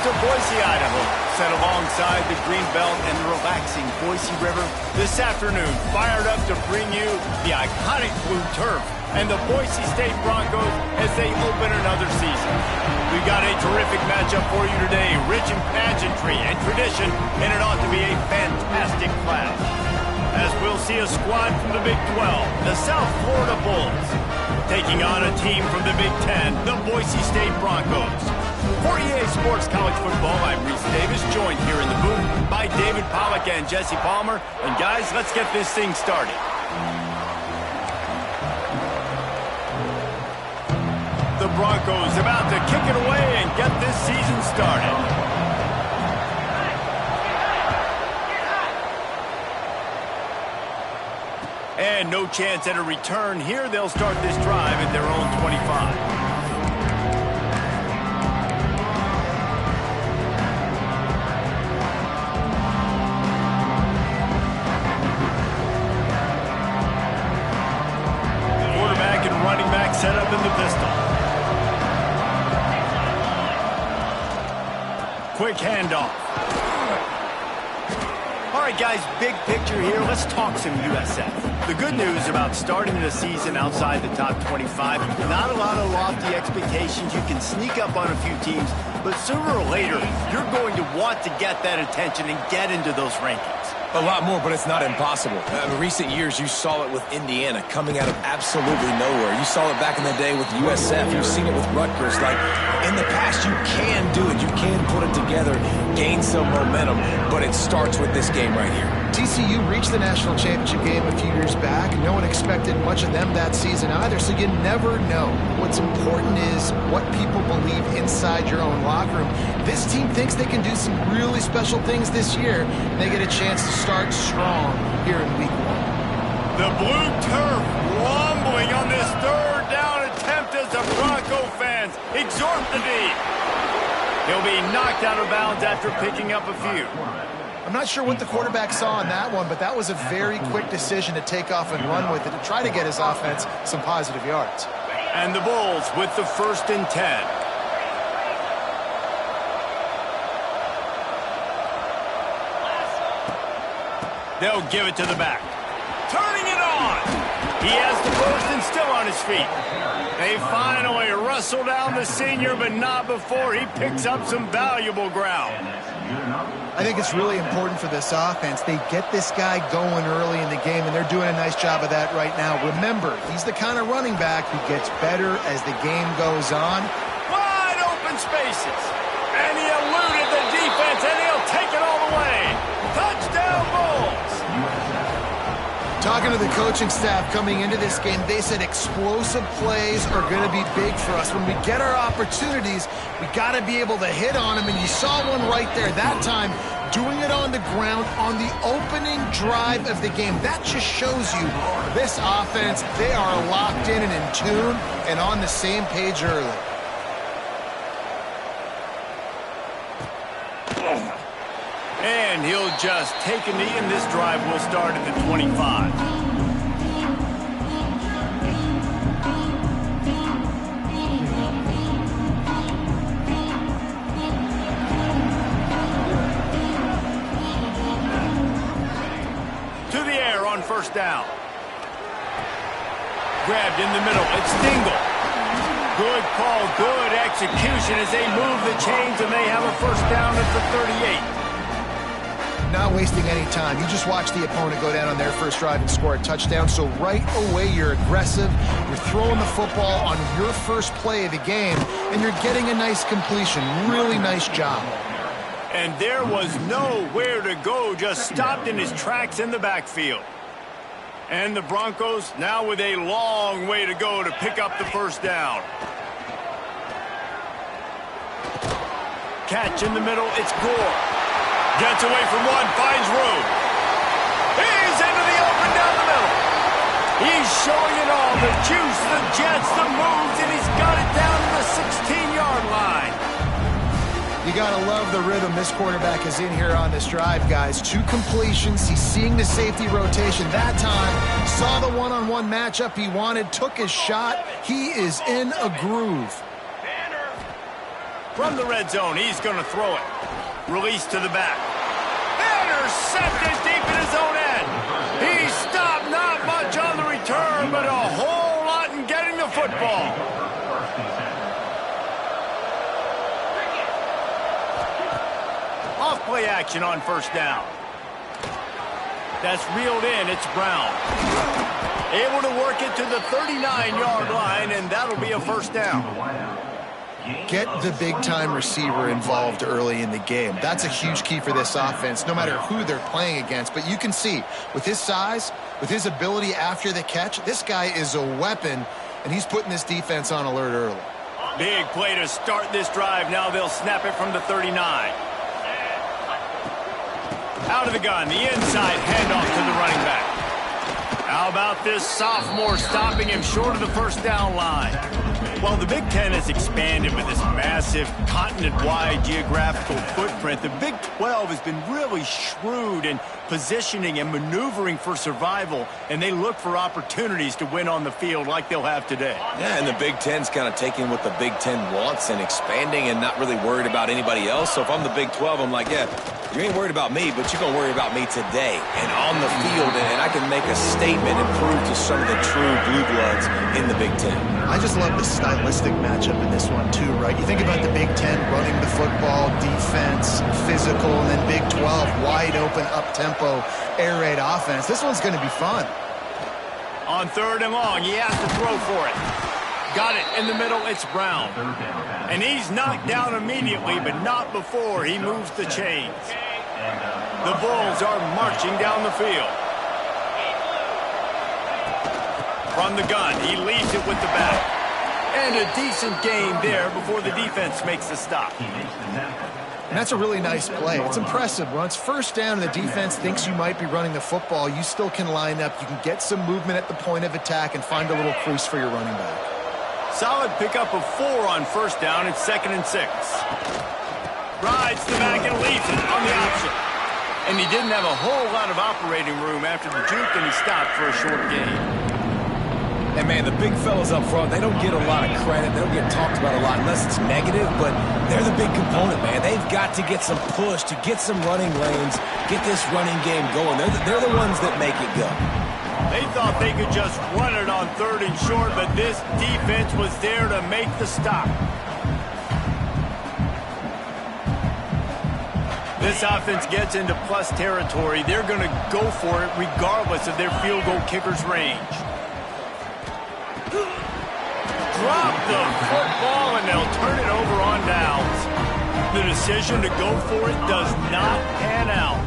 to Boise, Idaho, set alongside the Greenbelt and the relaxing Boise River. This afternoon, fired up to bring you the iconic blue turf and the Boise State Broncos as they open another season. We've got a terrific matchup for you today, rich in pageantry and tradition, and it ought to be a fantastic clash. As we'll see a squad from the Big 12, the South Florida Bulls, taking on a team from the Big 10, the Boise State Broncos. For EA Sports College Football, I'm Reese Davis, joined here in the booth by David Pollack and Jesse Palmer. And guys, let's get this thing started. The Broncos about to kick it away and get this season started. And no chance at a return here. They'll start this drive at their own 25. Set up in the pistol. Quick handoff. All right, guys, big picture here. Let's talk some USF. The good news about starting the season outside the top 25, not a lot of lofty expectations. You can sneak up on a few teams, but sooner or later, you're going to want to get that attention and get into those rankings. A lot more, but it's not impossible. In recent years, you saw it with Indiana coming out of absolutely nowhere. You saw it back in the day with USF. You've seen it with Rutgers. Like, in the past, you can do it. You can put it together, gain some momentum, but it starts with this game right here. TCU reached the national championship game a few years back. No one expected much of them that season either, so you never know. What's important is what people believe inside your own locker room. This team thinks they can do some really special things this year, and they get a chance to start strong here in week 1. The blue turf rumbling on this third down attempt as the Bronco fans exhort the deep. He'll be knocked out of bounds after picking up a few. I'm not sure what the quarterback saw on that one, but that was a very quick decision to take off and run with it to try to get his offense some positive yards. And the Bulls with the 1st and 10. They'll give it to the back. Turning it on. He has the first and still on his feet. They finally wrestle down the senior, but not before he picks up some valuable ground. I think it's really important for this offense. They get this guy going early in the game, and they're doing a nice job of that right now. Remember, he's the kind of running back who gets better as the game goes on. Wide open spaces. And he eluded the defense, and he'll take it all the way. Touchdown, Bulls. Talking to the coaching staff coming into this game, they said explosive plays are going to be big for us. When we get our opportunities, we got to be able to hit on them, and you saw one right there that time, doing it on the ground on the opening drive of the game. That just shows you this offense, they are locked in and in tune and on the same page early. And he'll just take a knee, and this drive will start at the 25. To the air on 1st down. Grabbed in the middle. It's Dingle. Good call, good execution as they move the chains, and they have a 1st down at the 38. Not wasting any time. You just watch the opponent go down on their first drive and score a touchdown. So right away, you're aggressive. You're throwing the football on your first play of the game, and you're getting a nice completion. Really nice job. And there was nowhere to go, just stopped in his tracks in the backfield. And the Broncos now with a long way to go to pick up the 1st down. Catch in the middle, it's Gore. Gets away from one, finds room. He's into the open down the middle. He's showing it all, the juice, the jets, the moves, and he's got it down to the 16-yard line. You got to love the rhythm this quarterback is in here on this drive, guys. 2 completions. He's seeing the safety rotation that time. Saw the one-on-one matchup he wanted, took his shot. He is in a groove. From the red zone, he's going to throw it. Release to the back. Intercepted deep in his own end. He stopped, not much on the return, but a whole lot in getting the football. Off play action on first down. That's reeled in. It's Brown. Able to work it to the 39-yard line, and that'll be a first down. Get the big-time receiver involved early in the game. That's a huge key for this offense, no matter who they're playing against. But you can see, with his size, with his ability after the catch, this guy is a weapon, and he's putting this defense on alert early. Big play to start this drive. Now they'll snap it from the 39. Out of the gun, the inside handoff to the running back. How about this sophomore stopping him short of the first down line? Well, the Big Ten has expanded with this massive continent-wide geographical footprint. The Big 12 has been really shrewd in positioning and maneuvering for survival, and they look for opportunities to win on the field like they'll have today. Yeah, and the Big Ten's kind of taking what the Big Ten wants and expanding and not really worried about anybody else. So if I'm the Big 12, I'm like, yeah, you ain't worried about me, but you're going to worry about me today and on the field, and I can make a statement and prove to some of the true blue bloods in the Big Ten. I just love the stylistic matchup in this one, too, right? You think about the Big Ten running the football, defense, physical, and then Big 12, wide open, up-tempo, air raid offense. This one's going to be fun. On third and long, he has to throw for it. Got it in the middle, it's Brown. And he's knocked down immediately, but not before he moves the chains. The Bulls are marching down the field. From the gun, he leaves it with the back. And a decent gain there before the defense makes the stop. And that's a really nice play. It's impressive. When it's first down and the defense thinks you might be running the football, you still can line up. You can get some movement at the point of attack and find a little crease for your running back. Solid pickup of 4 on first down. It's 2nd and 6. Rides the back and leaves it on the option. And he didn't have a whole lot of operating room after the juke, and he stopped for a short gain. And, man, the big fellas up front, they don't get a lot of credit. They don't get talked about a lot unless it's negative, but they're the big component, man. They've got to get some push, to get some running lanes, get this running game going. They're the ones that make it go. They thought they could just run it on 3rd and short, but this defense was there to make the stop. This offense gets into plus territory. They're going to go for it regardless of their field goal kicker's range. Drop the football, and they'll turn it over on downs. The decision to go for it does not pan out.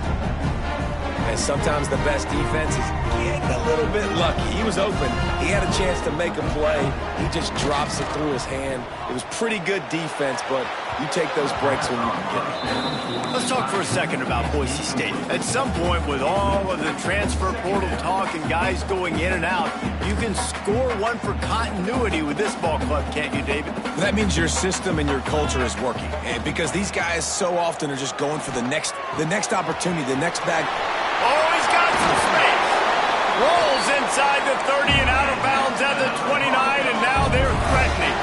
And sometimes the best defense is getting a little bit lucky. He was open. He had a chance to make a play. He just drops it through his hand. It was pretty good defense, but you take those breaks when you can get them. Let's talk for a second about Boise State. At some point, with all of the transfer portal talk and guys going in and out, you can score one for continuity with this ball club, can't you, David? That means your system and your culture is working. And because these guys so often are just going for the next opportunity, the next bag. Oh, he's got some space. Rolls inside the 30 and out of bounds at the 29, and now they're threatening.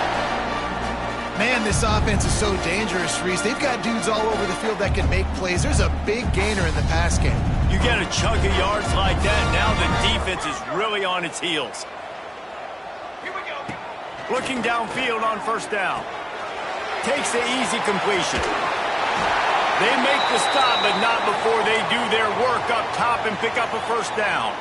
Man, this offense is so dangerous, Reese. They've got dudes all over the field that can make plays. There's a big gainer in the pass game. You get a chunk of yards like that, now the defense is really on its heels. Here we go. Looking downfield on first down. Takes the easy completion. They make the stop, but not before they do their work up top and pick up a first down.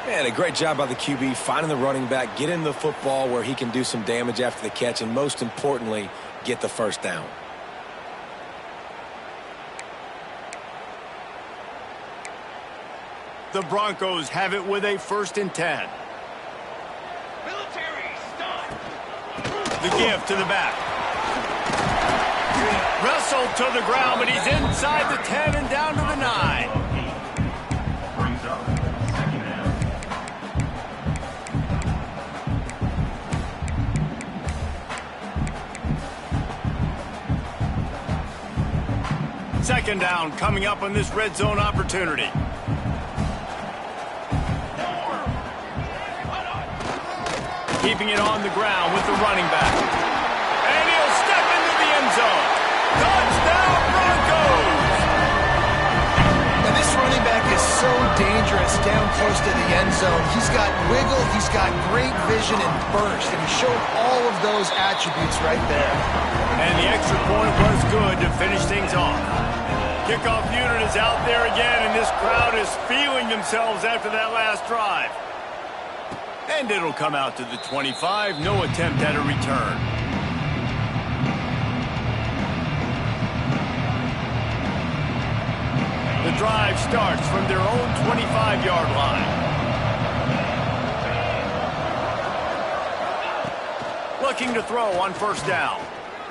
Man, a great job by the QB finding the running back, getting the football where he can do some damage after the catch, and most importantly, get the first down. The Broncos have it with a 1st and 10. Military, stop. The give to the back. Wrestled to the ground, but he's inside the 10 and down to the 9. Brings up second down. Second down coming up on this red zone opportunity. Keeping it on the ground with the running back. And he'll step into the end so dangerous down close to the end zone. He's got wiggle, he's got great vision and burst, and he showed all of those attributes right there. And the extra point was good to finish things off. Kickoff unit is out there again, and this crowd is feeling themselves after that last drive. And it'll come out to the 25. No attempt at a return. The drive starts from their own 25-yard line. Looking to throw on first down.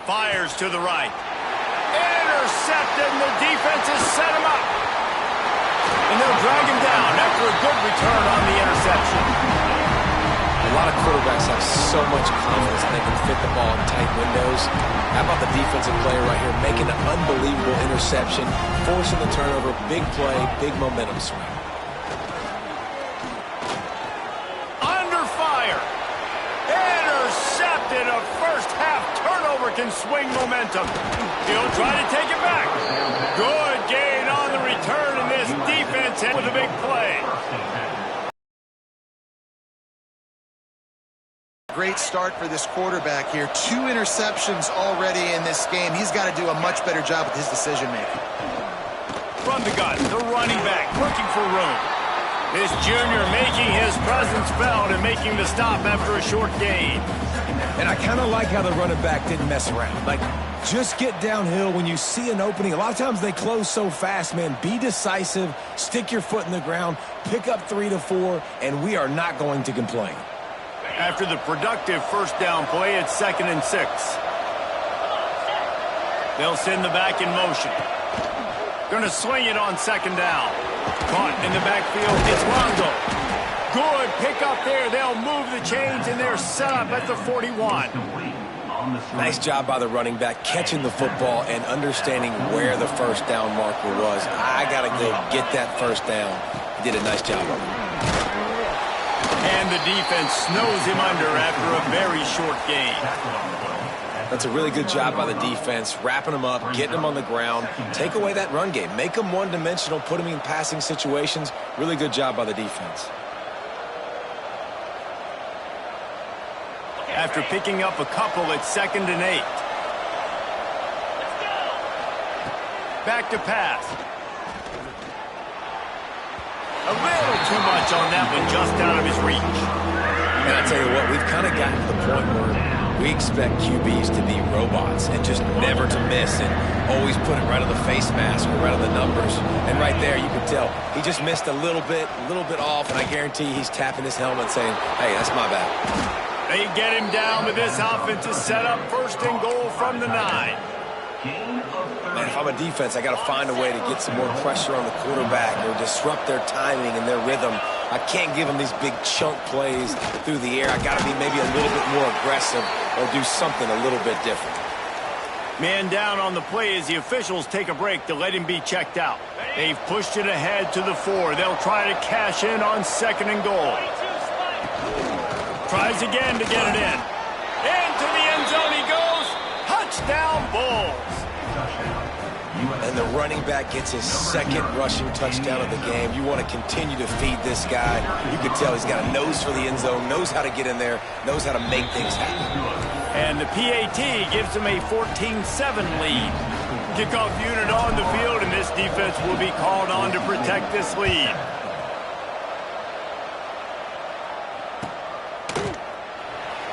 Fires to the right. Intercepted, and the defense has set him up. And they'll drag him down after a good return on the interception. A lot of quarterbacks have so much confidence that they can fit the ball in tight windows. How about the defensive player right here making an unbelievable interception, forcing the turnover, big play, big momentum swing. Under fire. Intercepted. A first-half turnover can swing momentum. He'll try to take it back. Good gain on the return, and this defense with a big play. Great start for this quarterback here. 2 interceptions already in this game. He's got to do a much better job with his decision-making. From the gun, the running back looking for room. This junior making his presence felt and making the stop after a short gain. And I kind of like how the running back didn't mess around. Like, just get downhill when you see an opening. A lot of times they close so fast, man. Be decisive, stick your foot in the ground, pick up 3 to 4, and we are not going to complain. After the productive first down play, it's 2nd and 6. They'll send the back in motion. Going to swing it on 2nd down. Caught in the backfield, it's Longo. Good pick up there. They'll move the chains, and they're set up at the 41. Nice job by the running back, catching the football and understanding where the first down marker was. I got to go get that first down. He did a nice job of it. And the defense snows him under after a very short gain. That's a really good job by the defense, wrapping him up, getting him on the ground. Take away that run game. Make him one-dimensional, put him in passing situations. Really good job by the defense. After picking up a couple, it's 2nd and 8. Back to pass. A little too much on that one, just out of his reach. And I tell you what, we've kind of gotten to the point where we expect QBs to be robots and just never to miss and always put it right on the face mask or right on the numbers. And right there, you can tell he just missed a little bit off, and I guarantee he's tapping his helmet saying, hey, that's my bad. They get him down, but this offense is set up 1st and goal from the 9. Man, if I'm a defense, I got to find a way to get some more pressure on the quarterback or disrupt their timing and their rhythm. I can't give them these big chunk plays through the air. I got to be maybe a little bit more aggressive or do something a little bit different. Man down on the play as the officials take a break to let him be checked out. They've pushed it ahead to the 4. They'll try to cash in on 2nd and goal. Tries again to get it in. Into the end zone he goes. Touchdown, Bulls. And the running back gets his 2nd rushing touchdown of the game. You want to continue to feed this guy. You can tell he's got a nose for the end zone, knows how to get in there, knows how to make things happen. And the PAT gives him a 14-7 lead. Kickoff unit on the field, and this defense will be called on to protect this lead.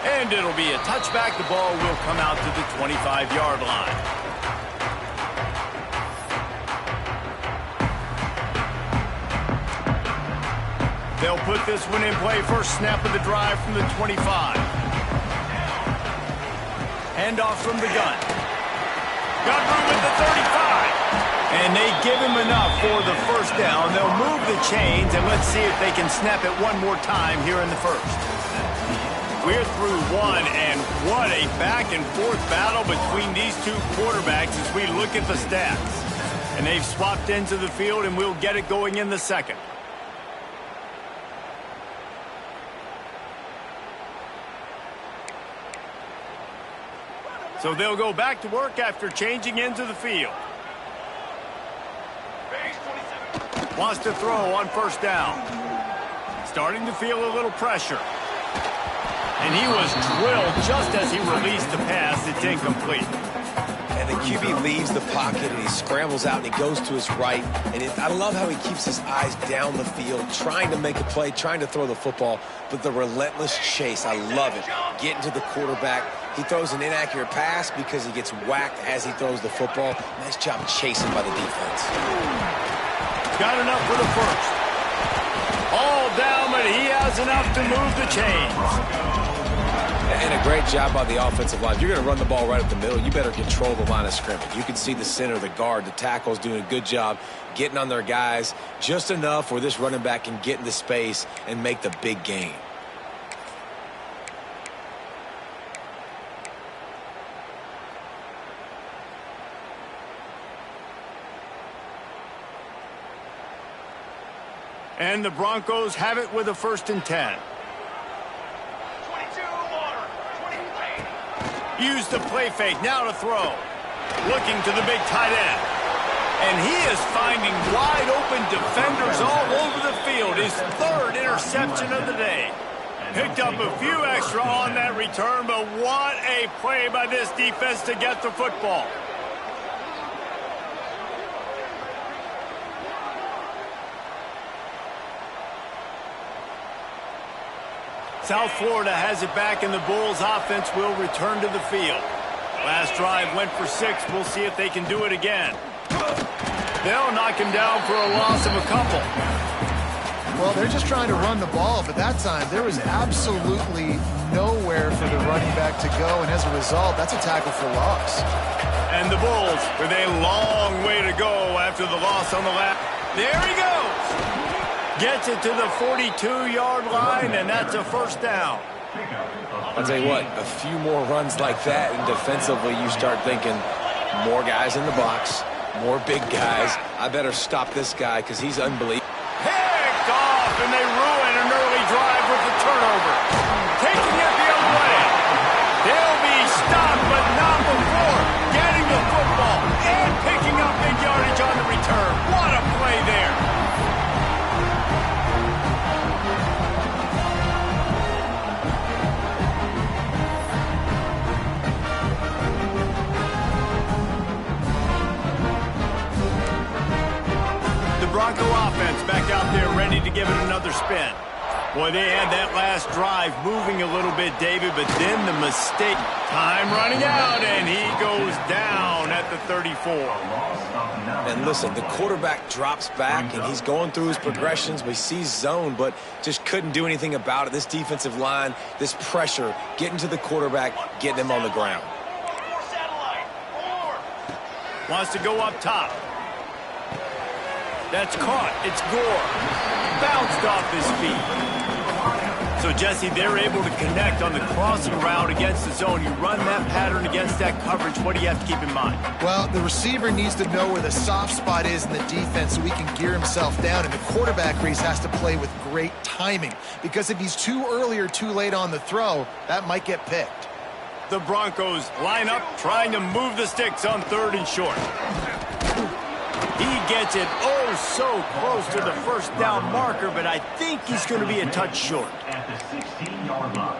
And it'll be a touchback. The ball will come out to the 25-yard line. They'll put this one in play. First snap of the drive from the 25. Handoff from the gun. Got room at the 35. And they give him enough for the first down. They'll move the chains, and let's see if they can snap it one more time here in the first. We're through one, and what a back-and-forth battle between these two quarterbacks as we look at the stats. And they've swapped into the field, and we'll get it going in the second. So they'll go back to work after changing into the field. Wants to throw on first down. Starting to feel a little pressure. And he was drilled just as he released the pass. It's incomplete. And the QB leaves the pocket and he scrambles out and he goes to his right. And I love how he keeps his eyes down the field, trying to make a play, trying to throw the football. But the relentless chase, I love it. Getting to the quarterback. He throws an inaccurate pass because he gets whacked as he throws the football. Nice job chasing by the defense. Got enough for the first. All down, but he has enough to move the chains. And a great job by the offensive line. If you're going to run the ball right up the middle, you better control the line of scrimmage. You can see the center, the guard, the tackles doing a good job getting on their guys just enough where this running back can get into space and make the big gain. And the Broncos have it with a 1st and 10. 22, water. 23. Use the play fake, now to throw. Looking to the big tight end. And he is finding wide open defenders all over the field. His 3rd interception of the day. Picked up a few extra on that return, but what a play by this defense to get the football. South Florida has it back, and the Bulls offense will return to the field. Last drive went for 6. We'll see if they can do it again. They'll knock him down for a loss of a couple. Well, they're just trying to run the ball, but that time there was absolutely nowhere for the running back to go, and as a result, that's a tackle for loss. And the Bulls with a long way to go after the loss on the last. There he goes. Gets it to the 42-yard line, and that's a 1st down. I'll tell you what, a few more runs like that, and defensively you start thinking more guys in the box, more big guys. I better stop this guy because he's unbelievable. Picked off, and they ruin an early drive with the turnover. Taking it the other way. They'll be stopped, but not before getting the football and picking up big yardage on the return. What a play there. Bronco offense back out there ready to give it another spin. Boy, they had that last drive moving a little bit, David, but then the mistake. Time running out, and he goes down at the 34. And listen, the quarterback drops back, and he's going through his progressions. We see zone, but just couldn't do anything about it. This defensive line, this pressure, getting to the quarterback, getting him on the ground. Wants to go up top. That's caught. It's Gore. Bounced off his feet. So, Jesse, they're able to connect on the crossing route against the zone. You run that pattern against that coverage. What do you have to keep in mind? Well, the receiver needs to know where the soft spot is in the defense so he can gear himself down. And the quarterback, Reese, has to play with great timing. Because if he's too early or too late on the throw, that might get picked. The Broncos line up, trying to move the sticks on 3rd and short. He gets it so close to the 1st down marker, but I think he's going to be a touch short. At the 16-yard line.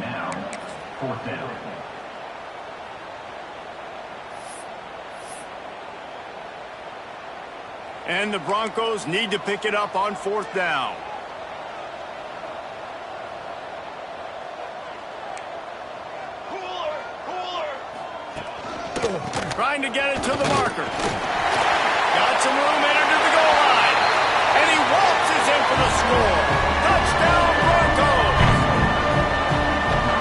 Now, 4th down. And the Broncos need to pick it up on 4th down. Trying to get it to the marker. Got some room, entered the goal line. And he waltzes in for the score. Touchdown, Broncos!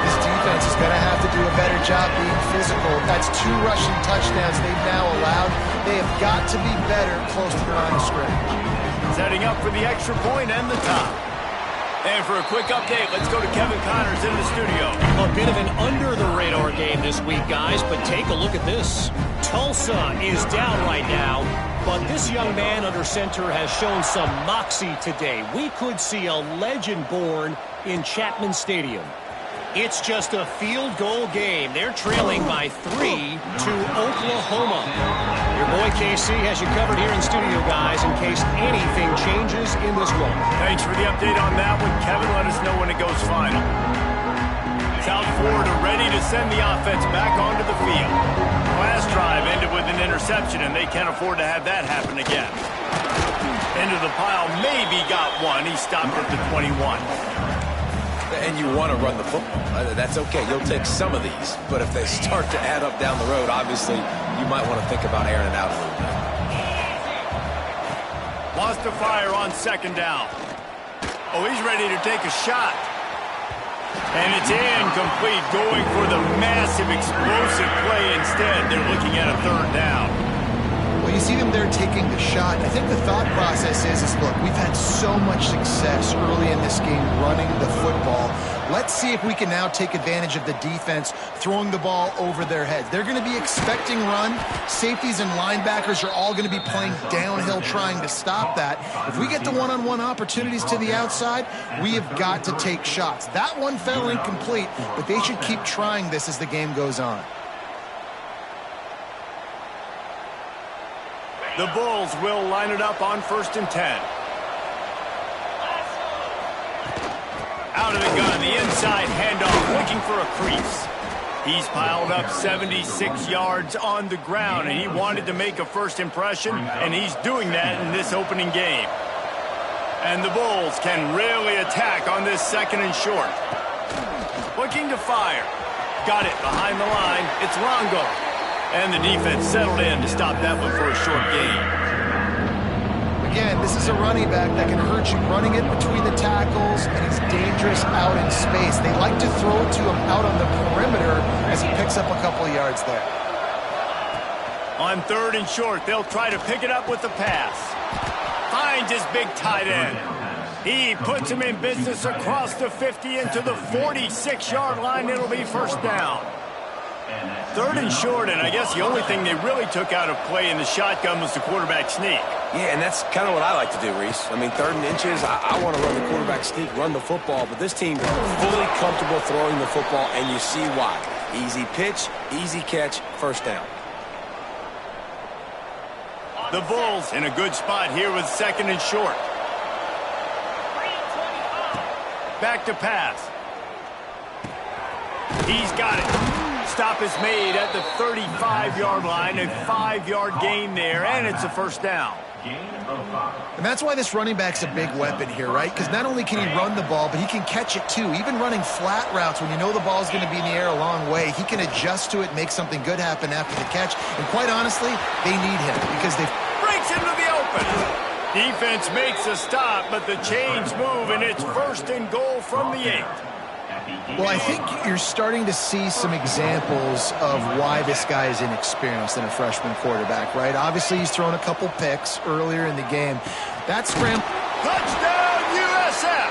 This defense is going to have to do a better job being physical. That's 2 rushing touchdowns they've now allowed. They have got to be better close to the line of scrimmage. Setting up for the extra point and the top. And for a quick update, let's go to Kevin Connors in the studio. A bit of an under-the-radar game this week, guys, but take a look at this. Tulsa is down right now, but this young man under center has shown some moxie today. We could see a legend born in Chapman Stadium. It's just a field goal game. They're trailing by 3 to Oklahoma. Your boy KC has you covered here in studio, guys, in case anything changes in this one. Thanks for the update on that one, Kevin. Let us know when it goes final. South Florida ready to send the offense back onto the field. Last drive ended with an interception, and they can't afford to have that happen again. Into the pile, maybe got one. He stopped at the 21. And you want to run the football. That's okay. You'll take some of these. But if they start to add up down the road, obviously, you might want to think about airing it out a little bit. Wants to fire on second down. Oh, he's ready to take a shot. And it's incomplete, going for the massive explosive play instead. They're looking at a third down. Well, you see them there taking the shot. I think the thought process is look, we've had so much success early in this game running the football. Let's see if we can now take advantage of the defense throwing the ball over their heads. They're going to be expecting run. Safeties and linebackers are all going to be playing downhill trying to stop that. If we get the one-on-one opportunities to the outside, we have got to take shots. That one fell incomplete, but they should keep trying this as the game goes on. The Bulls will line it up on 1st and 10. Out of the gun, the inside handoff, looking for a crease. He's piled up 76 yards on the ground, and he wanted to make a first impression, and he's doing that in this opening game. And the Bulls can really attack on this 2nd and short. Looking to fire. Got it behind the line. It's Longo. And the defense settled in to stop that one for a short gain. Again, this is a running back that can hurt you running it between the tackles, and he's dangerous out in space. They like to throw it to him out on the perimeter as he picks up a couple of yards there. On 3rd and short, they'll try to pick it up with the pass. Finds his big tight end. He puts him in business across the 50 into the 46-yard line. It'll be first down. 3rd and short, and I guess the only thing they really took out of play in the shotgun was the quarterback sneak. Yeah, and that's kind of what I like to do, Reese. I mean, 3rd and inches, I want to run the quarterback sneak, run the football, but this team fully comfortable throwing the football, and you see why. Easy pitch, easy catch, first down. The Bulls in a good spot here with 2nd and short. Back to pass. He's got it. Stop is made at the 35-yard line, a 5-yard gain there, and it's a first down. And that's why this running back's a big weapon here, right? Because not only can he run the ball, but he can catch it too. Even running flat routes when you know the ball's going to be in the air a long way, he can adjust to it, make something good happen after the catch. And quite honestly, they need him because they breaks into the open. Defense makes a stop, but the chains move, and it's 1st and goal from the 8. Well, I think you're starting to see some examples of why this guy is inexperienced in a freshman quarterback, right? Obviously, he's thrown a couple picks earlier in the game. That scramble. Touchdown, USF!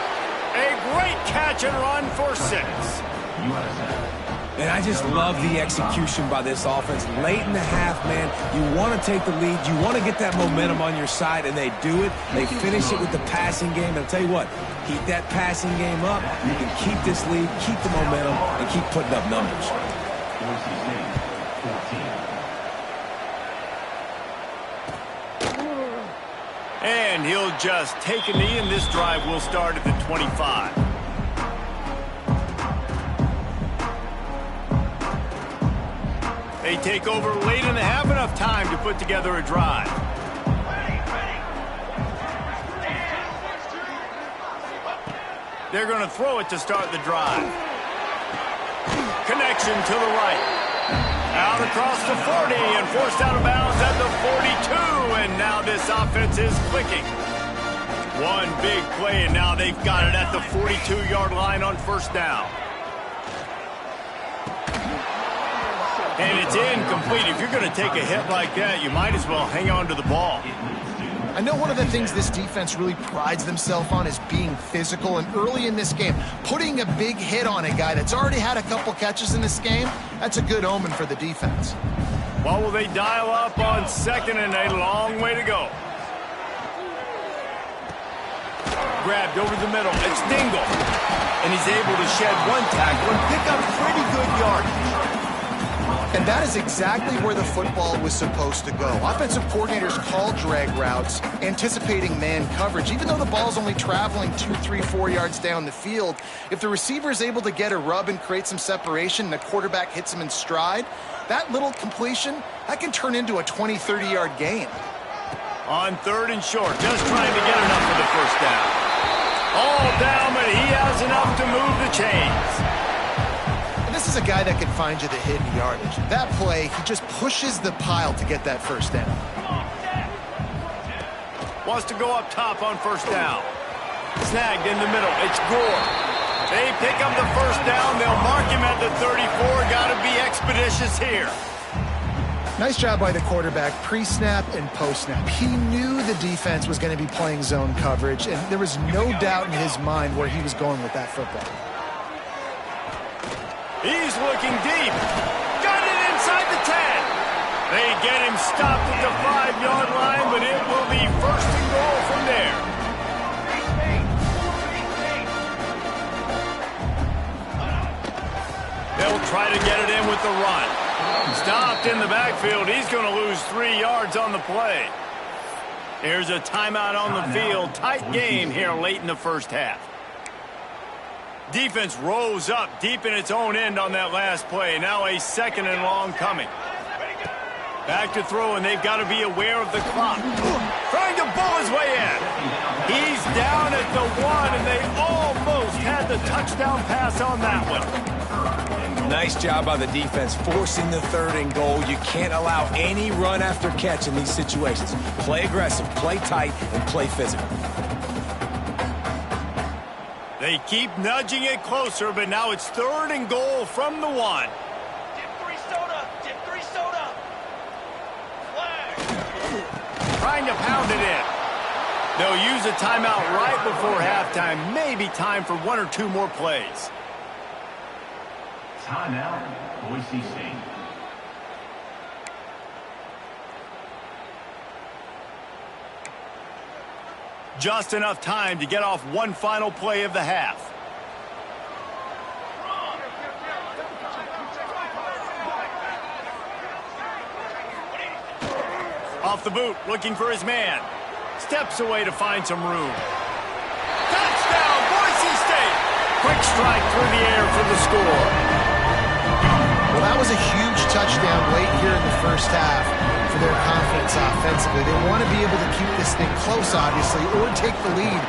A great catch and run for 6. And I just love the execution by this offense. Late in the half, man, you want to take the lead. You want to get that momentum on your side, and they do it. They finish it with the passing game. And I'll tell you what, keep that passing game up. You can keep this lead, keep the momentum, and keep putting up numbers. And he'll just take a knee, and this drive will start at the 25. They take over late in the half, enough time to put together a drive. They're going to throw it to start the drive. Connection to the right. Out across the 40 and forced out of bounds at the 42. And now this offense is clicking. One big play, and now they've got it at the 42-yard line on first down. And it's incomplete. If you're going to take a hit like that, you might as well hang on to the ball. I know one of the things this defense really prides themselves on is being physical, and early in this game, putting a big hit on a guy that's already had a couple catches in this game, that's a good omen for the defense. Well, will they dial up on 2nd and a long way to go? Grabbed over the middle. It's Dingle. And he's able to shed one tackle and pick up pretty good yardage. And that is exactly where the football was supposed to go. Offensive coordinators call drag routes, anticipating man coverage. Even though the ball's only traveling 2, 3, 4 yards down the field, if the receiver is able to get a rub and create some separation and the quarterback hits him in stride, that little completion, that can turn into a 20, 30-yard gain. On 3rd and short, just trying to get enough for the first down. All down, but he has enough to move the chains. This is a guy that can find you the hidden yardage. That play, he just pushes the pile to get that first down. Wants to go up top on first down. Snagged in the middle. It's Gore. They pick up the first down. They'll mark him at the 34. Got to be expeditious here. Nice job by the quarterback, pre-snap and post-snap. He knew the defense was going to be playing zone coverage, and there was no doubt in his mind where he was going with that football. He's looking deep. Got it inside the 10. They get him stopped at the 5-yard line, but it will be 1st and goal from there. They'll try to get it in with the run. Stopped in the backfield. He's going to lose 3 yards on the play. Here's a timeout on the field. Tight game here late in the first half. Defense rose up deep in its own end on that last play. Now a 2nd and long coming. Back to throw, and they've got to be aware of the clock. Trying to bull his way in. He's down at the 1, and they almost had the touchdown pass on that one. Nice job by the defense forcing the 3rd and goal. You can't allow any run after catch in these situations. Play aggressive, play tight, and play physical. They keep nudging it closer, but now it's 3rd and goal from the 1. Dip 3 soda! Dip 3 soda! Flag! Trying to pound it in. They'll use a timeout right before halftime. Maybe time for 1 or 2 more plays. Timeout, Boise State. Just enough time to get off one final play of the half. Off the boot, looking for his man. Steps away to find some room. Touchdown, Boise State! Quick strike through the air for the score. Well, that was a huge touchdown late here in the first half for their confidence offensively. They want to be able to keep this thing close, obviously, or take the lead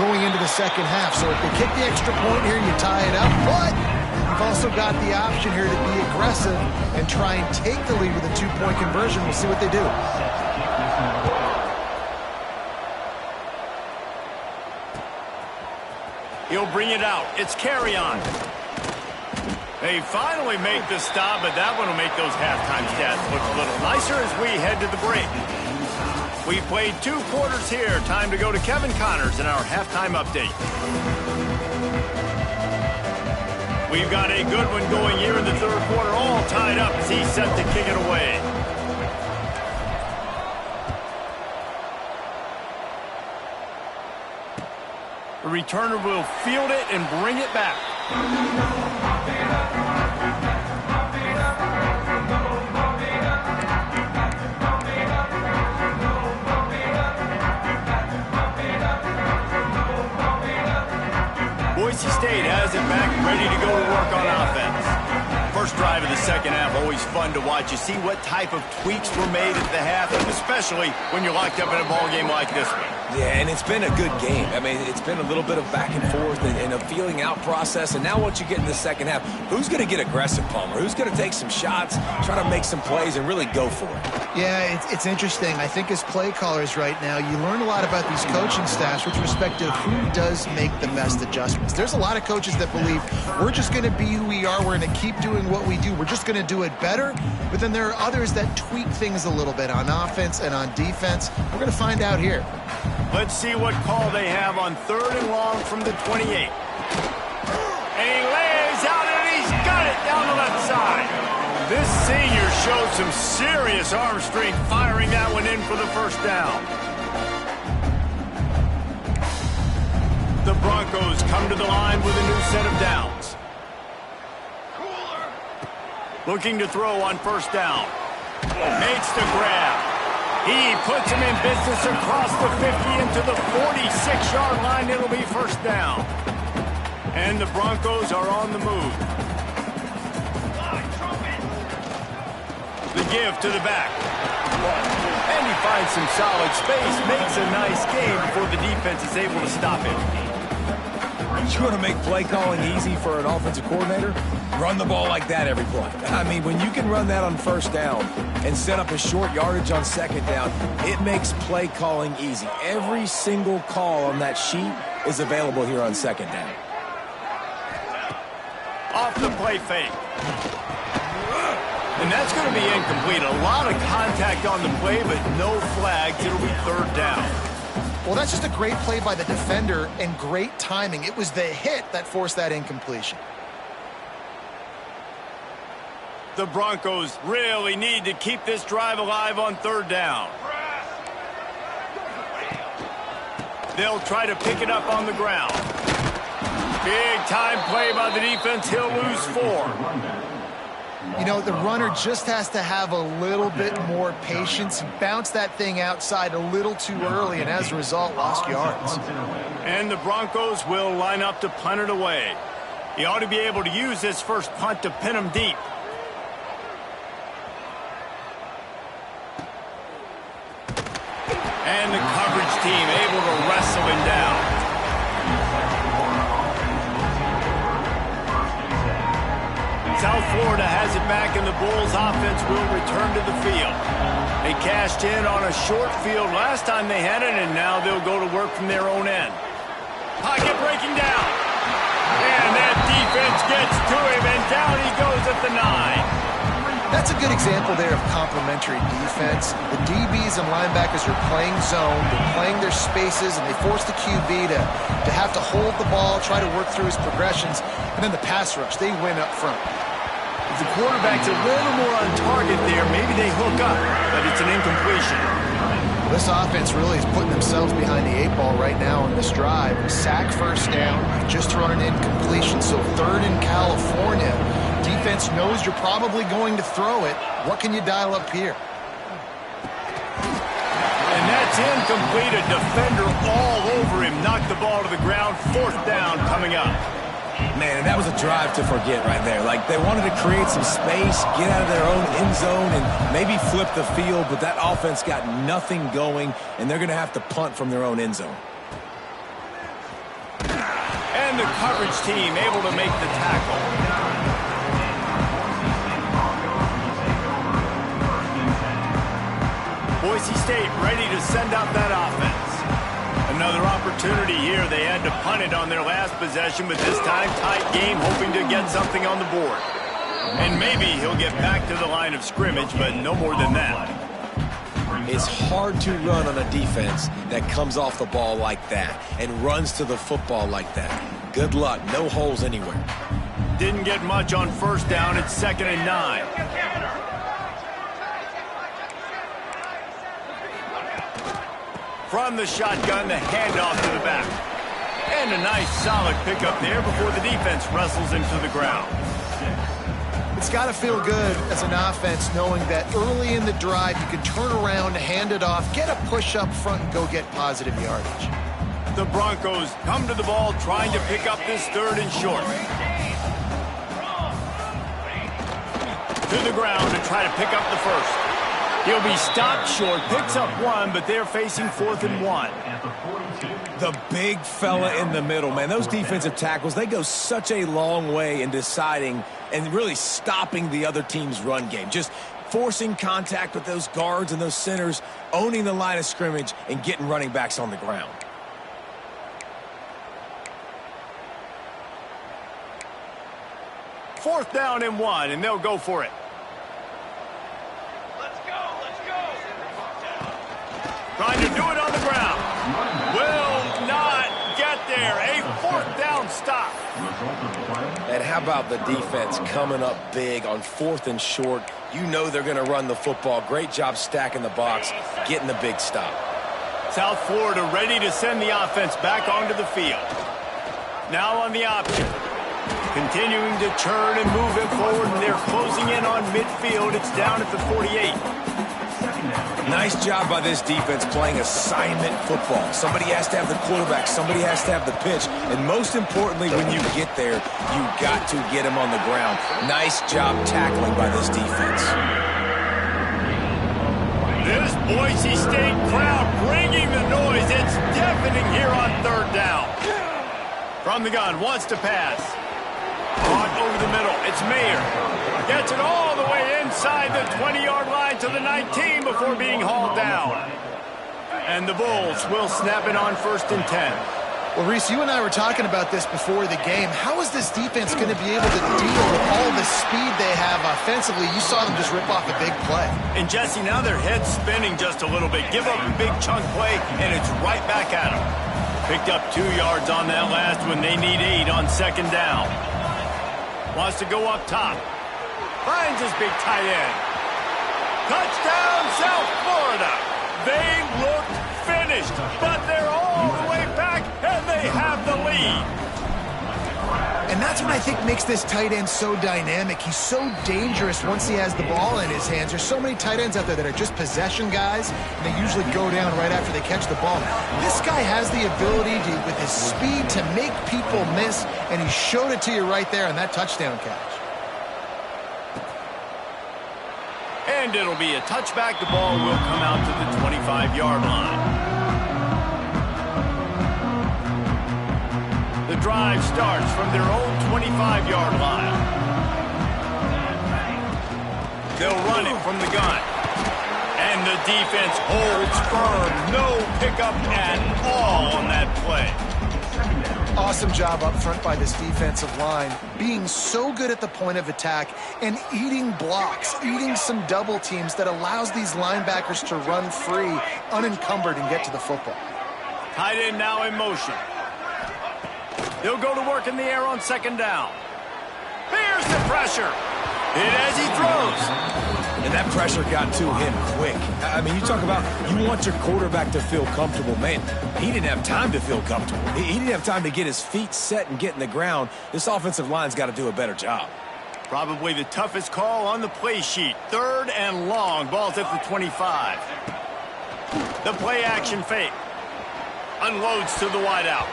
going into the second half. So if they kick the extra point here, you tie it up. But you've also got the option here to be aggressive and try and take the lead with a 2-point conversion. We'll see what they do. He'll bring it out. It's carry on. They finally make the stop, but that one will make those halftime stats look a little nicer as we head to the break. We played 2 quarters here. Time to go to Kevin Connors in our halftime update. We've got a good one going here in the 3rd quarter, all tied up as he's set to kick it away. The returner will field it and bring it back. Boise State has it back, ready to go to work on offense. First drive of the second half, always fun to watch. You see what type of tweaks were made at the half, especially when you're locked up in a ball game like this one. Yeah, and it's been a good game. I mean, it's been a little bit of back and forth and a feeling out process. And now once you get in the second half, who's going to get aggressive, Palmer? Who's going to take some shots, try to make some plays, and really go for it? Yeah, it's interesting. I think as play callers right now, you learn a lot about these coaching staffs with respect to who does make the best adjustments. There's a lot of coaches that believe we're just going to be who we are. We're going to keep doing what we do. We're just going to do it better. But then there are others that tweak things a little bit on offense and on defense. We're going to find out here. Let's see what call they have on 3rd and long from the 28. And he lays out and he's got it down the left side. This senior showed some serious arm strength firing that one in for the first down. Broncos come to the line with a new set of downs. Looking to throw on first down. Makes the grab. He puts him in business across the 50 into the 46-yard line. It'll be first down. And the Broncos are on the move. The give to the back. And he finds some solid space, makes a nice game before the defense is able to stop him. You want to make play calling easy for an offensive coordinator? Run the ball like that every play. I mean, when you can run that on first down and set up a short yardage on second down, it makes play calling easy. Every single call on that sheet is available here on second down. Off the play fake. And that's going to be incomplete. A lot of contact on the play, but no flags. It'll be third down. Well, that's just a great play by the defender and great timing. It was the hit that forced that incompletion. The Broncos really need to keep this drive alive on third down. They'll try to pick it up on the ground. Big time play by the defense. He'll lose 4. You know, the runner just has to have a little bit more patience. Bounce that thing outside a little too early, and as a result, lost yards. And the Broncos will line up to punt it away. He ought to be able to use this first punt to pin him deep. And the coverage team able to wrestle him down. South Florida has it back, and the Bulls offense will return to the field. They cashed in on a short field last time they had it, and now they'll go to work from their own end. Pocket breaking down. And that defense gets to him, and down he goes at the 9. That's a good example there of complementary defense. The DBs and linebackers are playing zone, they're playing their spaces, and they force the QB to have to hold the ball, try to work through his progressions, and then the pass rush, they win up front. If the quarterback's a little more on target there, maybe they hook up, but it's an incompletion. This offense really is putting themselves behind the 8 ball right now on this drive. Sack first down, just thrown an incompletion, so third in California. Defense knows you're probably going to throw it. What can you dial up here? And that's incomplete. A defender all over him. Knocked the ball to the ground. Fourth down coming up. Man, that was a drive to forget right there. Like, they wanted to create some space, get out of their own end zone, and maybe flip the field, but that offense got nothing going, and they're going to have to punt from their own end zone. And the coverage team able to make the tackle. Boise State ready to send out that offense. Another opportunity here. They had to punt it on their last possession, but this time tight game, hoping to get something on the board. And maybe he'll get back to the line of scrimmage, but no more than that. It's hard to run on a defense that comes off the ball like that and runs to the football like that. Good luck. No holes anywhere. Didn't get much on first down. It's 2nd and 9. From the shotgun, the handoff to the back. And a nice solid pickup there before the defense wrestles him to the ground. It's got to feel good as an offense knowing that early in the drive you can turn around, hand it off, get a push up front, and go get positive yardage. The Broncos come to the ball trying to pick up this third and short. To the ground to try to pick up the first. He'll be stopped short, picks up 1, but they're facing 4th and 1. The big fella in the middle, man. Those defensive tackles, they go such a long way in deciding and really stopping the other team's run game. Just forcing contact with those guards and those centers, owning the line of scrimmage, and getting running backs on the ground. Fourth down and 1, and they'll go for it. Trying to do it on the ground. Will not get there. A fourth down stop. And how about the defense coming up big on 4th and short? You know they're going to run the football. Great job stacking the box, getting the big stop. South Florida ready to send the offense back onto the field. Now on the option. Continuing to churn and move it forward, and they're closing in on midfield. It's down at the 48. Nice job by this defense playing assignment football. Somebody has to have the quarterback. Somebody has to have the pitch. And most importantly, when you get there, you got to get him on the ground. Nice job tackling by this defense. This Boise State crowd bringing the noise. It's deafening here on third down. From the gun, wants to pass. Caught over the middle. It's Mayer. Gets it all the way inside the 20-yard line to the 19 before being hauled down. And the Bulls will snap it on 1st and 10. Well, Reese, you and I were talking about this before the game. How is this defense going to be able to deal with all the speed they have offensively? You saw them just rip off a big play. And, Jesse, now their head's spinning just a little bit. Give up a big chunk play, and it's right back at them. Picked up 2 yards on that last one. They need 8 on 2nd down. Wants to go up top. Finds his big tight end. Touchdown, South Florida. They look finished, but they're all the way back, and they have the lead. And that's what I think makes this tight end so dynamic. He's so dangerous once he has the ball in his hands. There's so many tight ends out there that are just possession guys, and they usually go down right after they catch the ball. This guy has the ability to, with his speed, to make people miss, and he showed it to you right there on that touchdown catch. And it'll be a touchback. The ball will come out to the 25-yard line. The drive starts from their own 25-yard line. They'll run it from the gun. And the defense holds firm. No pickup at all on that play. Awesome job up front by this defensive line, being so good at the point of attack and eating blocks, eating some double teams that allows these linebackers to run free, unencumbered, and get to the football. Tight end now in motion. He'll go to work in the air on 2nd down. Here's the pressure. Hit as he throws. And that pressure got to him quick. I mean, you talk about you want your quarterback to feel comfortable. Man, he didn't have time to feel comfortable. He didn't have time to get his feet set and get in the ground. This offensive line's got to do a better job. Probably the toughest call on the play sheet. 3rd and long. Ball's at the 25. The play action fake. Unloads to the wideout.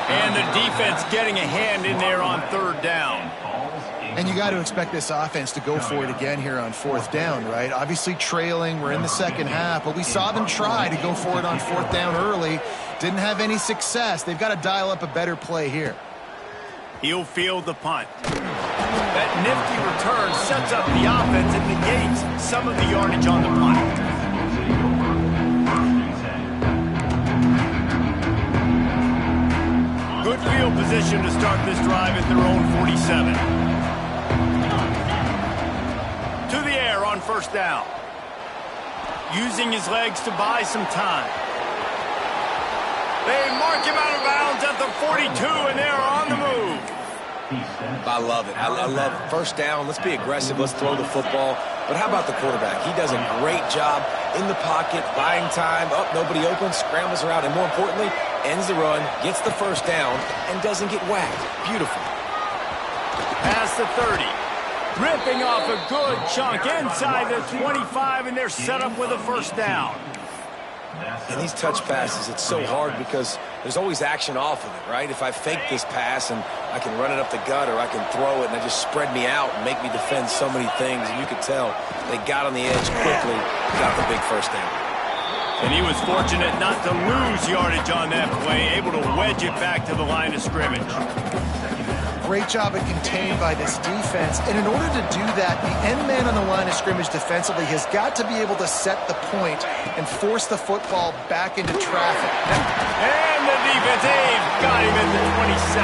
And the defense getting a hand in there on 3rd down. And you got to expect this offense to go for it again here on 4th down, right? Obviously trailing, we're in the 2nd half, but we saw them try to go for it on 4th down early. Didn't have any success. They've got to dial up a better play here. He'll field the punt. That nifty return sets up the offense and negates some of the yardage on the punt. Good field position to start this drive at their own 47. To the air on 1st down. Using his legs to buy some time. They mark him out of bounds at the 42, and they're on the move. I love it. I love it. 1st down, let's be aggressive. Let's throw the football. But how about the quarterback? He does a great job in the pocket, buying time. Oh, nobody open, scrambles around, and more importantly, ends the run, gets the 1st down, and doesn't get whacked. Beautiful. Past the 30. Ripping off a good chunk inside the 25, and they're set up with a 1st down. And these touch passes, it's so hard because there's always action off of it, right? If I fake this pass and I can run it up the gut or I can throw it and they just spread me out and make me defend so many things, and you could tell they got on the edge quickly, got the big 1st down. And he was fortunate not to lose yardage on that play, able to wedge it back to the line of scrimmage. Great job at contained by this defense. And in order to do that, the end man on the line of scrimmage defensively has got to be able to set the point and force the football back into traffic. And the defense, they've got him at the 27.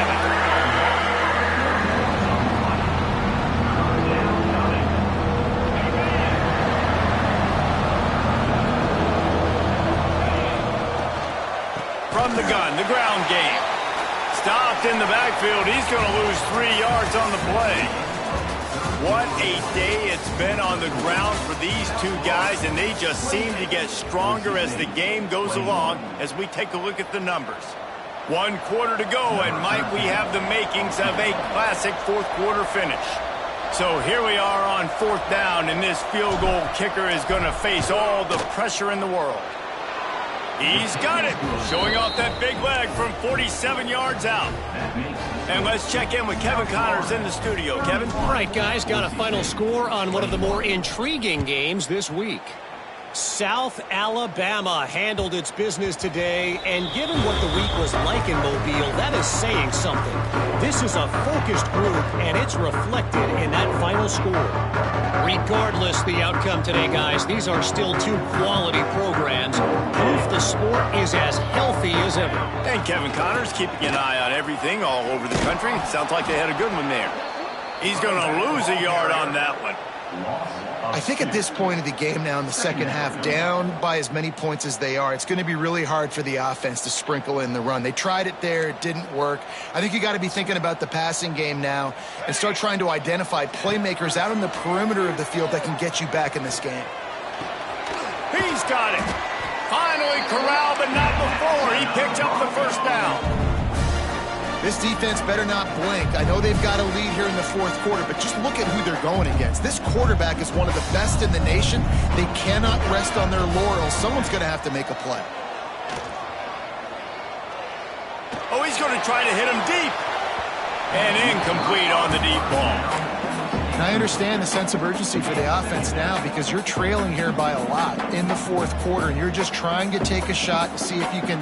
From the gun, the ground game. Stopped in the backfield. He's going to lose 3 yards on the play. What a day it's been on the ground for these two guys, and they just seem to get stronger as the game goes along as we take a look at the numbers. 1 quarter to go, and might we have the makings of a classic fourth quarter finish. So here we are on 4th down, and this field goal kicker is going to face all the pressure in the world. He's got it, showing off that big leg from 47 yards out. And let's check in with Kevin Connors in the studio. Kevin? All right, guys, got a final score on one of the more intriguing games this week. South Alabama handled its business today, and given what the week was like in Mobile, that is saying something. This is a focused group, and it's reflected in that final score. Regardless the outcome today, guys, these are still 2 quality programs. Proof the sport is as healthy as ever. And Kevin Connors keeping an eye on everything all over the country. Sounds like they had a good one there. He's going to lose a yard on that one. I think at this point of the game now in the second half, down by as many points as they are, it's going to be really hard for the offense to sprinkle in the run. They tried it there. It didn't work. I think you got to be thinking about the passing game now and start trying to identify playmakers out on the perimeter of the field that can get you back in this game. He's got it. Finally corralled, but not before. He picked up the first down. This defense better not blink. I know they've got a lead here in the 4th quarter, but just look at who they're going against. This quarterback is one of the best in the nation. They cannot rest on their laurels. Someone's going to have to make a play. Oh, he's going to try to hit him deep. And incomplete on the deep ball. And I understand the sense of urgency for the offense now because you're trailing here by a lot in the 4th quarter, and you're just trying to take a shot to see if you can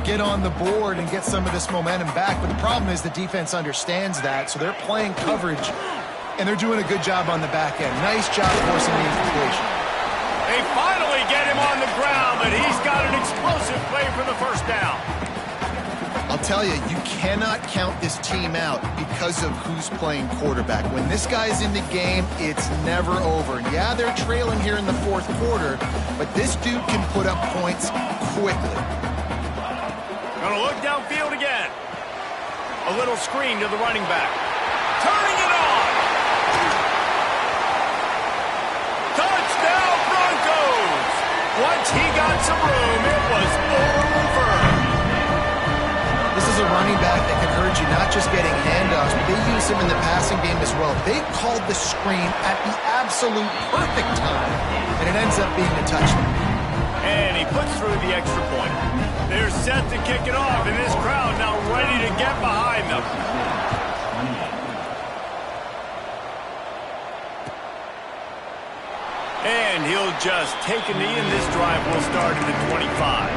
get on the board and get some of this momentum back. But the problem is the defense understands that, so they're playing coverage, and they're doing a good job on the back end. Nice job forcing the incompletion. They finally get him on the ground, but he's got an explosive play for the first down. I'll tell you, you cannot count this team out because of who's playing quarterback. When this guy's in the game, it's never over. Yeah, they're trailing here in the 4th quarter, but this dude can put up points quickly. Gonna look downfield again. A little screen to the running back. Turning it on. Touchdown Broncos. Once he got some room, it was over. This is a running back that can hurt you, not just getting handoffs, but they use him in the passing game as well. They called the screen at the absolute perfect time, and it ends up being a touchdown. And he puts through the extra point. They're set to kick it off, and this crowd now ready to get behind them. And he'll just take a knee, and this drive will start at the 25.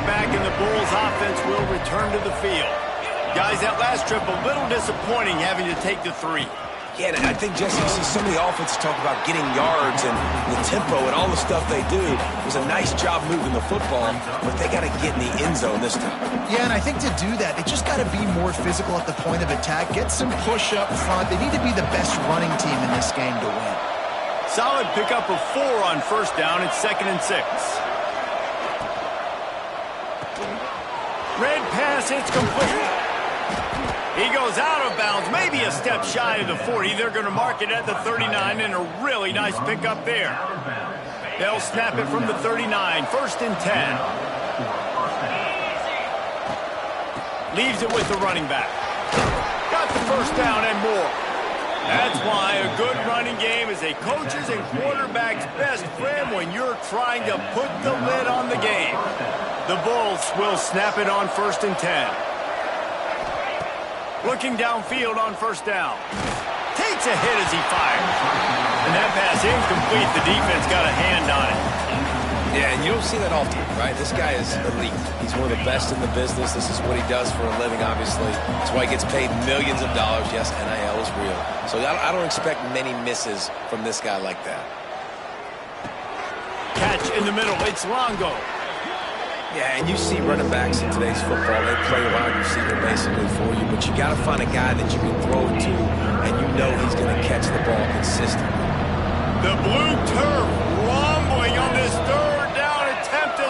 Back in the Bulls offense will return to the field. Guys, that last trip a little disappointing having to take the 3. Yeah, and I think, Jesse, you see so many offenses talk about getting yards and the tempo and all the stuff they do. It was a nice job moving the football, but they got to get in the end zone this time. Yeah, and I think to do that, they just got to be more physical at the point of attack, get some push up front. They need to be the best running team in this game to win. Solid pickup of 4 on first down. It's 2nd and 6. Red pass, it's complete. He goes out of bounds, maybe a step shy of the 40. They're going to mark it at the 39, and a really nice pickup there. They'll snap it from the 39, 1st and 10. Leaves it with the running back. Got the first down and more. That's why a good running game is a coach's and quarterback's best friend when you're trying to put the lid on the game. The Bulls will snap it on 1st and 10. Looking downfield on first down. Takes a hit as he fires. And that pass incomplete. The defense got a hand on it. Yeah, and you don't see that often, right? This guy is elite. He's one of the best in the business. This is what he does for a living, obviously. That's why he gets paid millions of dollars. Yes, NIL is real. So I don't expect many misses from this guy like that. Catch in the middle. It's Longo. Yeah, and you see running backs in today's football. They play wide receiver basically for you, but you got to find a guy that you can throw it to, and you know he's going to catch the ball consistently. The blue turf rumbling on this 3rd down attempt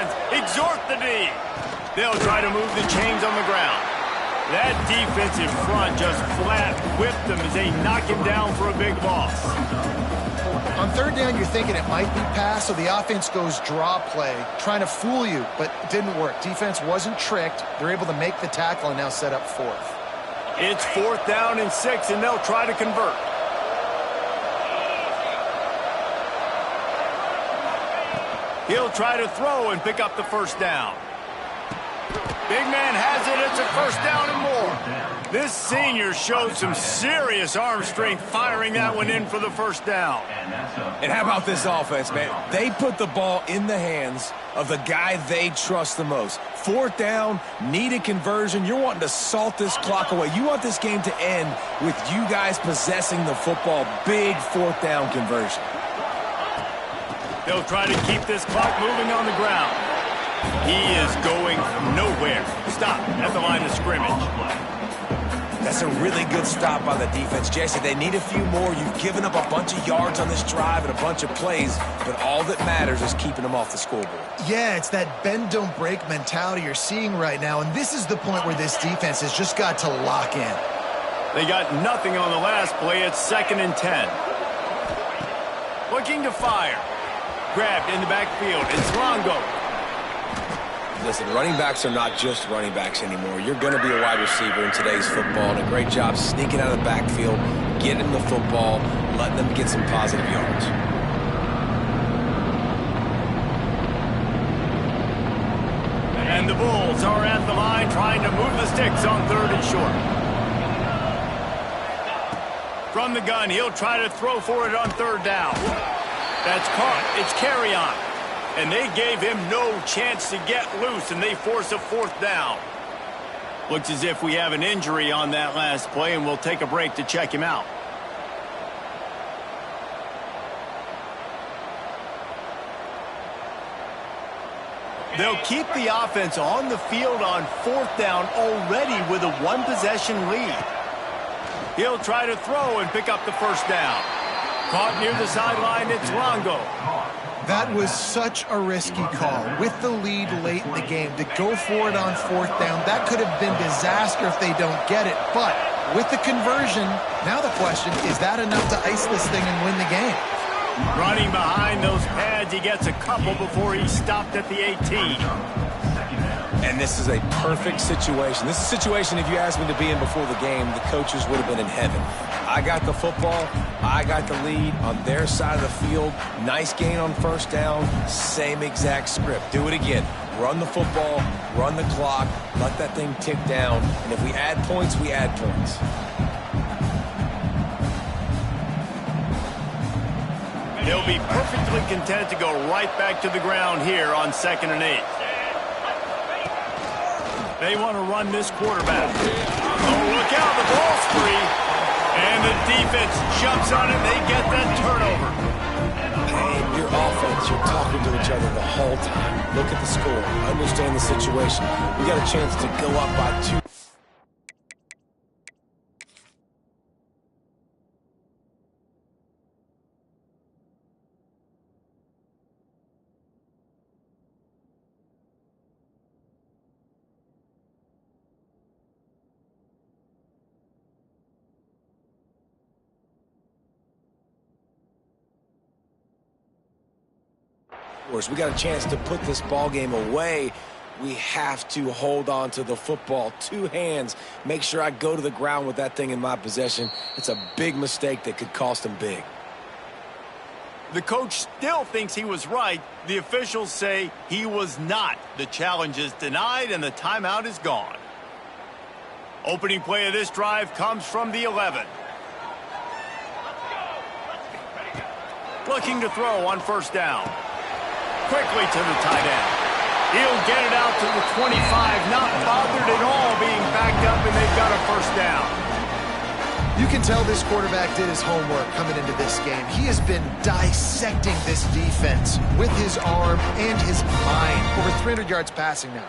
fans exhort the D. They'll try to move the chains on the ground. That defensive front just flat whipped them as they knock him down for a big loss. On third down, you're thinking it might be pass, so the offense goes draw play, trying to fool you, but it didn't work. Defense wasn't tricked. They're able to make the tackle and now set up fourth. It's 4th down and 6, and they'll try to convert. He'll try to throw and pick up the first down. Big man has it. It's a first down and more. This senior showed some serious arm strength firing that one in for the first down. And how about this offense, man? They put the ball in the hands of the guy they trust the most. 4th down, needed conversion. You're wanting to salt this clock away. You want this game to end with you guys possessing the football. Big 4th down conversion. They'll try to keep this clock moving on the ground. He is going nowhere. Stop at the line of scrimmage. That's a really good stop by the defense. Jesse, they need a few more. You've given up a bunch of yards on this drive and a bunch of plays, but all that matters is keeping them off the scoreboard. Yeah, it's that bend, don't break mentality you're seeing right now, and this is the point where this defense has just got to lock in. They got nothing on the last play. It's 2nd and 10. Looking to fire. Grabbed in the backfield. It's Longo. Listen, running backs are not just running backs anymore. You're going to be a wide receiver in today's football, and a great job sneaking out of the backfield, getting the football, letting them get some positive yards. And the Bulls are at the line trying to move the sticks on 3rd and short. From the gun, he'll try to throw for it on 3rd down. That's caught. It's carry on. And they gave him no chance to get loose, and they force a 4th down. Looks as if we have an injury on that last play, and we'll take a break to check him out. They'll keep the offense on the field on 4th down already with a 1-possession lead. He'll try to throw and pick up the first down. Caught near the sideline, it's Longo. That was such a risky call. With the lead late in the game, to go for it on 4th down, that could have been disaster if they don't get it. But with the conversion, now the question, is that enough to ice this thing and win the game? Running behind those pads, he gets a couple before he stopped at the 18. And this is a perfect situation. This is a situation, if you asked me to be in before the game, the coaches would have been in heaven. I got the football. I got the lead on their side of the field. Nice gain on 1st down. Same exact script. Do it again. Run the football, run the clock, let that thing tick down. And if we add points, we add points. They'll be perfectly content to go right back to the ground here on 2nd and 8. They want to run this quarterback. Oh, look out, the ball's free. And the defense jumps on it, they get that turnover. Hey, your offense, you're talking to each other the whole time. Look at the score, understand the situation. We got a chance to go up by 2. We got a chance to put this ball game away. We have to hold on to the football. 2 hands. Make sure I go to the ground with that thing in my possession. It's a big mistake that could cost him big. The coach still thinks he was right. The officials say he was not. The challenge is denied and the timeout is gone. Opening play of this drive comes from the 11. Looking to throw on 1st down. Quickly to the tight end. He'll get it out to the 25, not bothered at all being backed up, and they've got a 1st down. You can tell this quarterback did his homework coming into this game. He has been dissecting this defense with his arm and his mind. Over 300 yards passing now.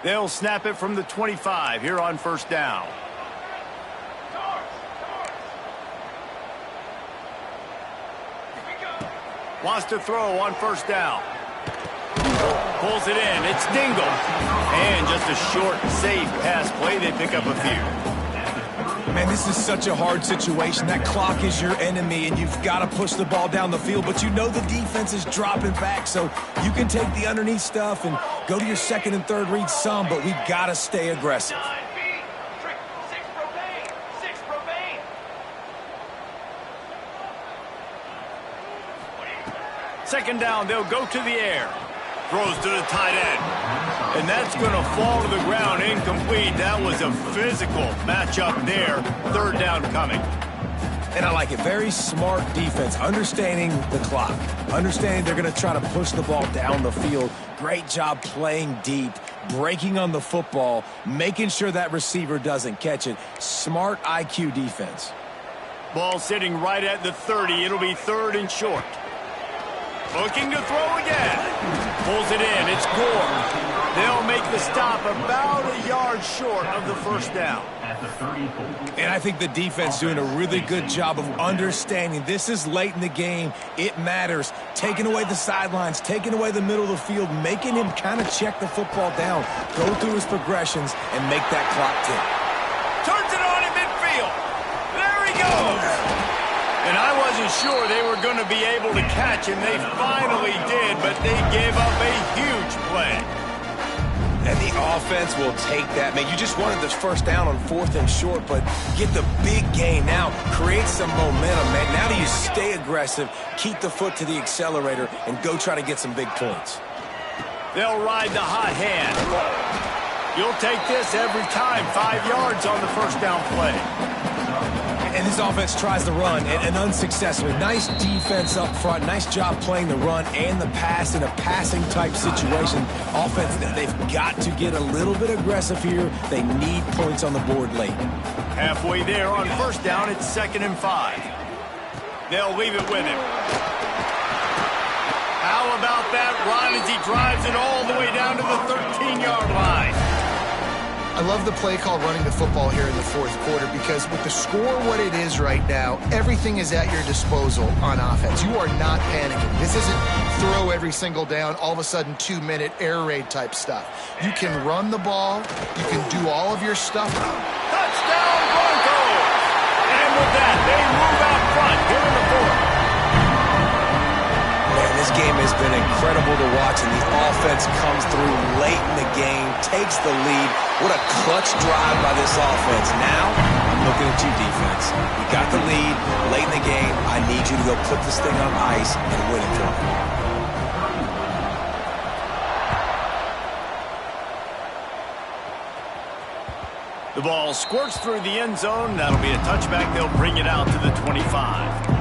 They'll snap it from the 25 here on 1st down. Wants to throw on 1st down. Pulls it in. It's Dingle. And just a short, safe pass play. They pick up a few. Man, this is such a hard situation. That clock is your enemy, and you've got to push the ball down the field. But you know the defense is dropping back, so you can take the underneath stuff and go to your second and third read some, but we've got to stay aggressive. 6 propane. 6 propane. Second down, they'll go to the air. Throws to the tight end. And that's going to fall to the ground incomplete. That was a physical matchup there. Third down coming. And I like it. Very smart defense. Understanding the clock. Understanding they're going to try to push the ball down the field. Great job playing deep, breaking on the football, making sure that receiver doesn't catch it. Smart IQ defense. Ball sitting right at the 30. It'll be third and short. Looking to throw again. Pulls it in. It's Gore. They'll make the stop about a yard short of the first down. And I think the defense doing a really good job of understanding this is late in the game. It matters. Taking away the sidelines, taking away the middle of the field, making him kind of check the football down, go through his progressions, and make that clock tick. Turns it on in midfield. There he goes. And I wasn't sure they were going to be able to catch him. They finally did, but they gave up a huge play. And the offense will take that. Man, you just wanted this first down on fourth and short, but get the big gain now. Create some momentum, man. Now do you stay aggressive, keep the foot to the accelerator, and go try to get some big points. They'll ride the hot hand. You'll take this every time. 5 yards on the first down play. And this offense tries to run, and unsuccessfully. Nice defense up front. Nice job playing the run and the pass in a passing-type situation. Offense, they've got to get a little bit aggressive here. They need points on the board late. Halfway there on first down, it's 2nd and 5. They'll leave it with him. How about that run as he drives it all the way down to the 13-yard line? I love the play call running the football here in the fourth quarter because with the score what it is right now, everything is at your disposal on offense. You are not panicking. This isn't throw every single down, all of a sudden 2-minute air raid type stuff. You can run the ball. You can do all of your stuff. Touchdown Broncos! And with that, they move out front here in the fourth. Man, this game has been incredible to watch, and the offense comes through late in the game, takes the lead. What a clutch drive by this offense. Now, I'm looking at you, defense. You got the lead late in the game. I need you to go put this thing on ice and win it for me. The ball squirts through the end zone. That'll be a touchback. They'll bring it out to the 25.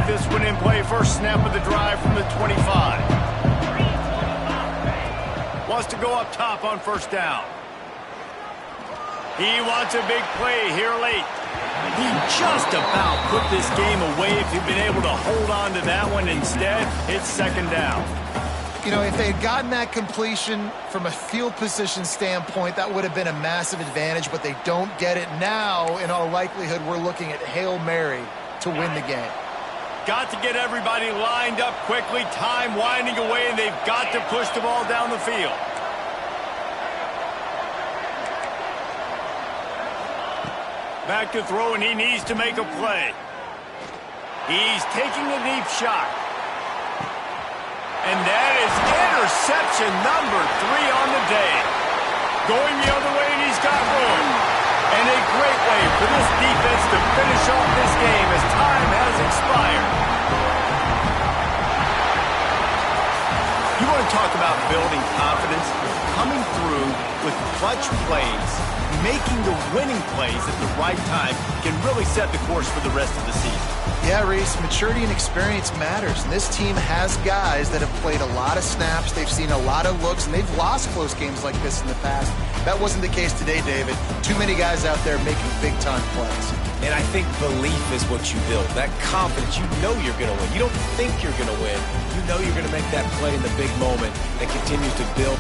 This one in play, first snap of the drive from the 25. Wants to go up top on first down. He wants a big play here late. He just about put this game away if he'd been able to hold on to that one. Instead, it's 2nd down. You know, if they had gotten that completion from a field position standpoint, that would have been a massive advantage, but they don't get it now. In all likelihood, we're looking at Hail Mary to win the game. Got to get everybody lined up quickly. Time winding away, and they've got to push the ball down the field. Back to throw, and he needs to make a play. He's taking a deep shot. And that is interception number 3 on the day. Going the other way, and he's got room. And a great way for this defense to finish off this game as time has expired. You want to talk about building confidence? Coming through with clutch plays, making the winning plays at the right time can really set the course for the rest of the season. Yeah, Reese, maturity and experience matters. And this team has guys that have played a lot of snaps. They've seen a lot of looks, and they've lost close games like this in the past. That wasn't the case today, David. Too many guys out there making big-time plays. And I think belief is what you build. That confidence, you know you're going to win. You don't think you're going to win. You know you're going to make that play in the big moment that continues to build.